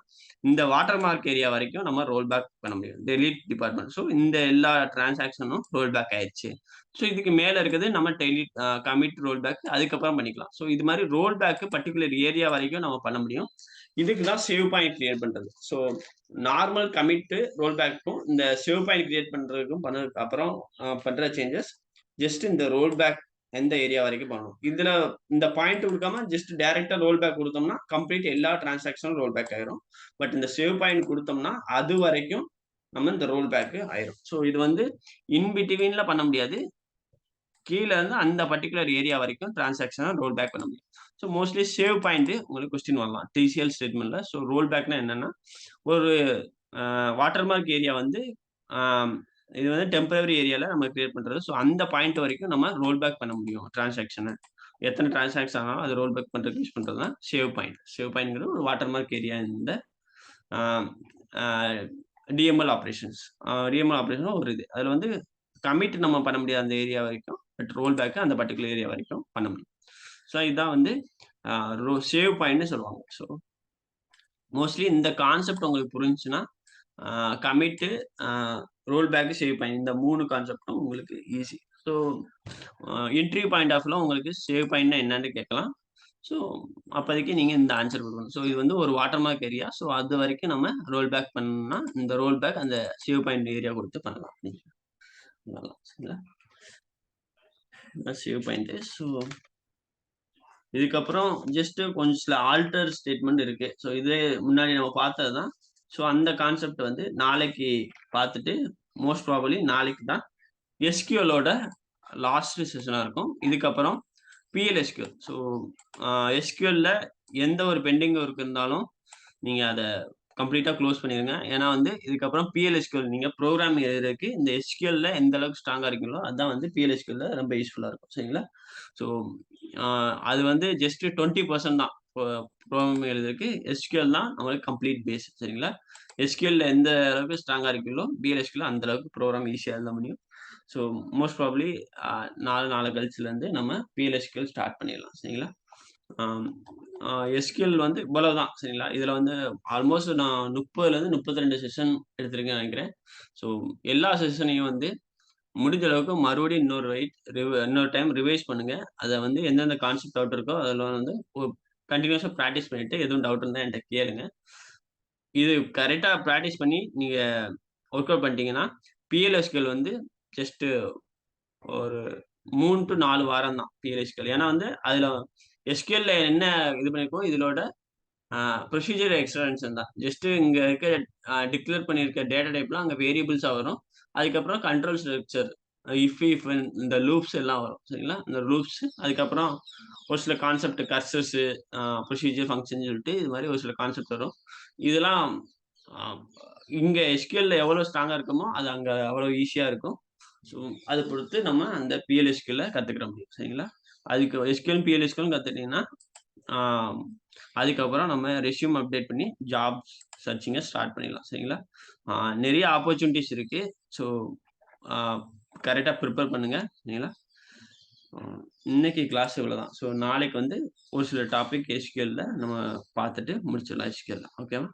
Speaker 1: இந்த வாட்டர் மார்க் ஏரியா வரைக்கும் நம்ம ரோல் பேக் பண்ண முடியும். Delete department. ஸோ இந்த எல்லா டிரான்சாக்ஷனும் ரோல் பேக் ஆயிருச்சு. ஸோ இதுக்கு மேல இருக்கிறது நம்ம டெலீட் கமிட் ரோல் பேக் அதுக்கப்புறம் பண்ணிக்கலாம். ஸோ இது மாரி ரோல் பேக் பர்ட்டிகுலர் ஏரியா வரைக்கும் நம்ம பண்ண முடியும். இதுக்கு தான் சேவ் பாயிண்ட் கிரியேட் பண்றது. ஸோ நார்மல் கமிட் ரோல் பேக்கும் இந்த சேவ் பாயிண்ட் கிரியேட் பண்றதுக்கும் பண்ணதுக்கு அப்புறம் பண்ற சேஞ்சஸ் ஜஸ்ட் இந்த ரோல் பேக் எந்த ஏரியா வரைக்கும் பண்ணணும். இதுல இந்த பாயிண்ட் கொடுக்காம ஜஸ்ட் டைரக்டா ரோல் பேக் கொடுத்தோம்னா கம்ப்ளீட் எல்லா டிரான்சாக்ஷனும் ரோல் பேக் ஆயிரும். பட் இந்த சேவ் பாயிண்ட் கொடுத்தோம்னா அது வரைக்கும் நம்ம இந்த ரோல் பேக் ஆயிரும். ஸோ இது வந்து இன் பிட்வீன்ல பண்ண முடியாது. கீழ இருந்து அந்த பர்ட்டிகுலர் ஏரியா வரைக்கும் டிரான்சாக்ஷனை ரோல் பேக் பண்ண முடியும். ஸோ மோஸ்ட்லி சேவ் பாயிண்ட் உங்களுக்கு கொஸ்டின் வரலாம் டிசிஎல் ஸ்டேட்மெண்ட்ல. ஸோ ரோல் பேக்னா என்னன்னா ஒரு வாட்டர் மார்க் ஏரியா வந்து இது வந்து டெம்பரரி ஏரியால நம்ம கிரியேட் பண்றது. ஸோ அந்த பாயிண்ட் வரைக்கும் நம்ம ரோல் பேக் பண்ண முடியும் டிரான்சாக்ஷனை. எத்தனை டிரான்சாக்ஷன் ஆனாலும் அது ரோல் பேக் பண்றதுக்கு யூஸ் பண்றது தான் சேவ் பாயிண்ட். சேவ் பாயிண்ட்ங்கிறது ஒரு வாட்டர் மார்க் ஏரியா இந்த டிஎம்எல் ஆப்ரேஷன்ஸ். டிஎம்எல் ஆப்ரேஷன் ஒரு இது. அதுல வந்து கமிட் நம்ம பண்ண முடியாது அந்த ஏரியா வரைக்கும். பட் ரோல் பேக் அந்த பர்ட்டிகுலர் ஏரியா வரைக்கும் பண்ண முடியும். ஸோ இதுதான் வந்து சேவ் பாயிண்ட்னு சொல்லுவாங்க. ஸோ மோஸ்ட்லி இந்த கான்செப்ட் உங்களுக்கு புரிஞ்சுச்சுன்னா commit roll back save point இந்த 3 கான்செப்டும் உங்களுக்கு ஈஸி. ஸோ இன்டர்வியூ பாயிண்ட் ஆஃப்ல உங்களுக்கு சேவ் பாயிண்ட்னா என்னன்னு கேட்கலாம். ஸோ அப்போதைக்கு நீங்க இந்த ஆன்சர் கொடுக்கணும். ஸோ இது வந்து ஒரு வாட்டர் மார்க் ஏரியா. ஸோ அது வரைக்கும் நம்ம ரோல் பேக் பண்ணா இந்த ரோல் பேக் அந்த சேவ் பாயிண்ட் ஏரியா கொடுத்து பண்ணலாம். சரிங்களா? Save point. ஸோ இதுக்கப்புறம் ஜஸ்ட் கொஞ்சம் சில ஆல்டர் ஸ்டேட்மெண்ட் இருக்கு. ஸோ இதே முன்னாடி நம்ம பார்த்தது தான். ஸோ அந்த கான்செப்ட் வந்து நாளைக்கு பார்த்துட்டு மோஸ்ட் ப்ராபபிலி நாளைக்கு தான் எஸ்கியூஎலோட லாஸ்ட் செஷனா இருக்கும். இதுக்கப்புறம் PLSQL. ஸோ எஸ்கியூஎல்ல எந்த ஒரு பெண்டிங் ஒர்க் இருந்தாலும் நீங்க அதை கம்ப்ளீட்டா க்ளோஸ் பண்ணிடுங்க. ஏன்னா வந்து இதுக்கப்புறம் PLSQL நீங்க ப்ரோக்ராமிங் எழுதுறதுக்கு இந்த எஸ்கியூஎல்ல எந்த அளவுக்கு ஸ்ட்ராங்கா இருக்கீங்களோ அதான் வந்து PLSQL ரொம்ப யூஸ்ஃபுல்லா இருக்கும். சரிங்களா? ஸோ அது வந்து ஜஸ்ட் 20% தான் ப்ரோக்ராமிங் எழுதுறதுக்கு. எஸ்கியூஎல் தான் நம்மளுக்கு கம்ப்ளீட் பேஸ். சரிங்களா? எஸ்கியூஎல்ல எந்த அளவுக்கு ஸ்ட்ராங்கா இருக்கீங்களோ PLSQL அந்த அளவுக்கு ப்ரோக்ராம் ஈஸியா எழுத முடியும். ஸோ மோஸ்ட் ப்ராபபிலி நாளை கழிச்சுலேருந்து நம்ம PLSQL ஸ்டார்ட் பண்ணிடலாம். சரிங்களா? எஸ்கியூஎல் வந்து இவ்வளவுதான். சரிங்களா? இதுல வந்து ஆல்மோஸ்ட் நான் 30லேருந்து 32 செஷன் எடுத்திருக்கேன்னு நினைக்கிறேன். ஸோ எல்லா செஷனையும் வந்து முடிஞ்ச அளவுக்கு மறுபடியும் இன்னொரு டைம் ரிவைஸ் பண்ணுங்க. அதை வந்து எந்தெந்த கான்செப்ட் டவுட் இருக்கோ அதில் வந்து கண்டினியூஸா ப்ராக்டிஸ் பண்ணிட்டு எதுவும் டவுட் இருந்தால் என்கிட்ட கேளுங்க. இது கரெக்டா ப்ராக்டிஸ் பண்ணி நீங்க ஒர்க் அவுட் பண்ணிட்டீங்கன்னா PLSQL வந்து ஜஸ்ட் ஒரு 3 to 4 வாரம் தான் PLSQL. ஏன்னா வந்து அதுல எஸ்கியூஎல்ல என்ன இது பண்ணிருக்கோம் இதோட ப்ரொசீஜர் எக்ஸ்டென்ஷன் தான். ஜஸ்ட் இங்க இருக்க டிக்ளேர் பண்ணியிருக்க டேட்டா டைப்லாம் அங்க வேரியபிள்ஸா வரும். அதுக்கப்புறம் கண்ட்ரோல் ஸ்ட்ரக்சர் இஃப் இந்த லூப்ஸ் எல்லாம் வரும். சரிங்களா? இந்த லூப்ஸ் அதுக்கப்புறம் ஒரு சில கான்செப்ட் கர்சர்ஸ் ப்ரொசீஜர் ஃபங்க்ஷன் சொல்லிட்டு இது மாதிரி ஒரு சில கான்செப்ட் வரும். இதெல்லாம் இங்க எஸ்கியூஎல்ல எவ்வளவு ஸ்ட்ராங்கா இருக்குமோ அது அங்க அவ்வளவு ஈஸியா இருக்கும். ஸோ அதை பொறுத்து நம்ம அந்த PLSQL கத்துக்கிற முடியும். சரிங்களா? அதுக்கு SQL PLSQL கத்துட்டீங்கன்னா அதுக்கப்புறம் நம்ம ரெஸ்யூம் அப்டேட் பண்ணி ஜாப் சர்ச்சிங்கை ஸ்டார்ட் பண்ணிடலாம். சரிங்களா? நிறைய ஆப்பர்ச்சுனிட்டிஸ் இருக்கு. ஸோ கரெக்டாக ப்ரிப்பேர் பண்ணுங்க. சரிங்களா? இன்னைக்கு கிளாஸ் இவ்வளோதான். ஸோ நாளைக்கு வந்து ஒரு சில டாபிக் SQL நம்ம பார்த்துட்டு முடிச்சிடலாம். SQL ஓகேவா?